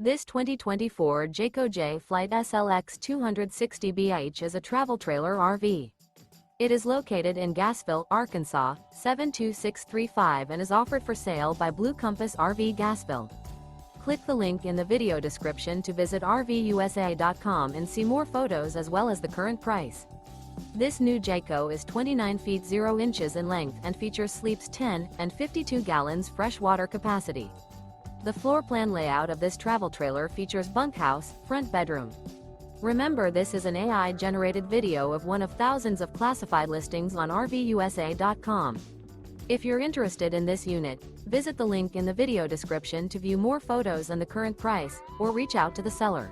This 2024 Jayco Jay Flight SLX 260BH is a travel trailer RV. It is located in Gassville, Arkansas, 72635 and is offered for sale by Blue Compass RV Gassville. Click the link in the video description to visit RVUSA.com and see more photos as well as the current price. This new Jayco is 29 feet 0 inches in length and features sleeps 10 and 52 gallons fresh water capacity. The floor plan layout of this travel trailer features bunkhouse, front bedroom. Remember, this is an AI-generated video of one of thousands of classified listings on RVUSA.com. If you're interested in this unit, visit the link in the video description to view more photos and the current price, or reach out to the seller.